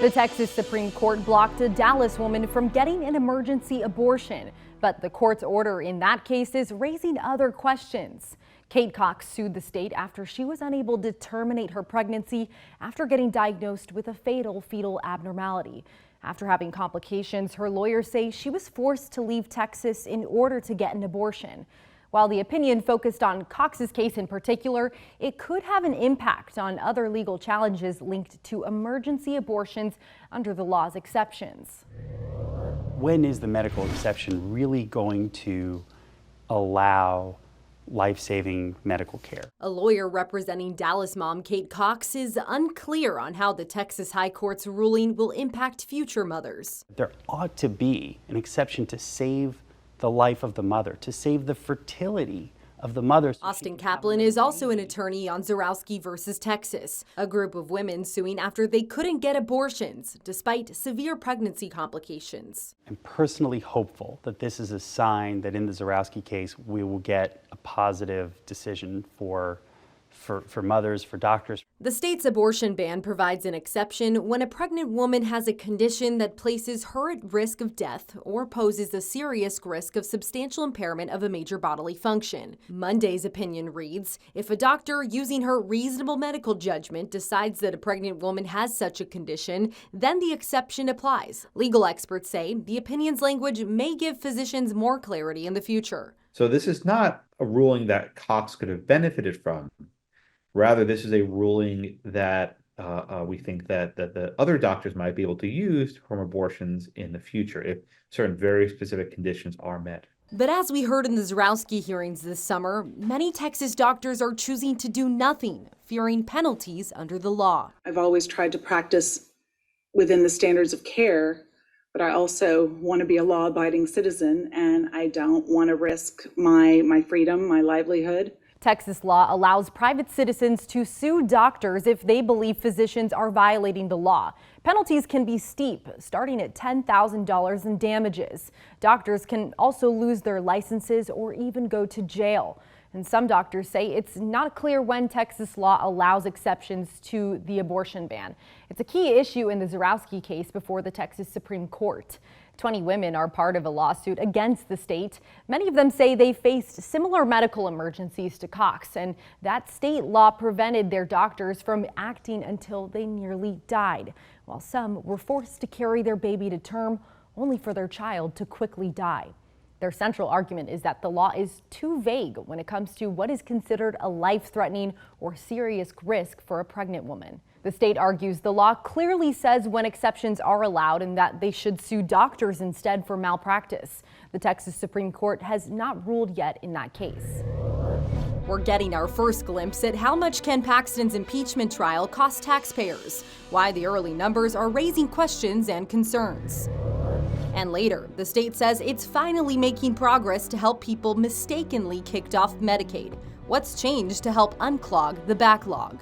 The Texas Supreme Court blocked a Dallas woman from getting an emergency abortion, but the court's order in that case is raising other questions. Kate Cox sued the state after she was unable to terminate her pregnancy after getting diagnosed with a fatal fetal abnormality. After having complications, her lawyers say she was forced to leave Texas in order to get an abortion. While the opinion focused on Cox's case in particular, it could have an impact on other legal challenges linked to emergency abortions under the law's exceptions. When is the medical exception really going to allow life-saving medical care? A lawyer representing Dallas mom Kate Cox is unclear on how the Texas High Court's ruling will impact future mothers. There ought to be an exception to save the life of the mother, to save the fertility of the mother. Austin Kaplan is also an attorney on Zarowski versus Texas, a group of women suing after they couldn't get abortions despite severe pregnancy complications. I'm personally hopeful that this is a sign that in the Zarowski case we will get a positive decision for mothers, for doctors. The state's abortion ban provides an exception when a pregnant woman has a condition that places her at risk of death or poses a serious risk of substantial impairment of a major bodily function. Monday's opinion reads, if a doctor using her reasonable medical judgment decides that a pregnant woman has such a condition, then the exception applies. Legal experts say the opinion's language may give physicians more clarity in the future. So this is not a ruling that Cox could have benefited from. Rather, this is a ruling that we think that the other doctors might be able to use to perform abortions in the future if certain very specific conditions are met. But as we heard in the Zarowski hearings this summer, many Texas doctors are choosing to do nothing, fearing penalties under the law. I've always tried to practice within the standards of care, but I also want to be a law-abiding citizen, and I don't want to risk my freedom, my livelihood. Texas law allows private citizens to sue doctors if they believe physicians are violating the law. Penalties can be steep, starting at $10,000 in damages. Doctors can also lose their licenses or even go to jail. And some doctors say it's not clear when Texas law allows exceptions to the abortion ban. It's a key issue in the Zarowski case before the Texas Supreme Court. 20 women are part of a lawsuit against the state. Many of them say they faced similar medical emergencies to Cox, and that state law prevented their doctors from acting until they nearly died, while some were forced to carry their baby to term only for their child to quickly die. Their central argument is that the law is too vague when it comes to what is considered a life-threatening or serious risk for a pregnant woman. The state argues the law clearly says when exceptions are allowed and that they should sue doctors instead for malpractice. The Texas Supreme Court has not ruled yet in that case. We're getting our first glimpse at how much Ken Paxton's impeachment trial cost taxpayers, why the early numbers are raising questions and concerns. And later, the state says it's finally making progress to help people mistakenly kicked off Medicaid. What's changed to help unclog the backlog?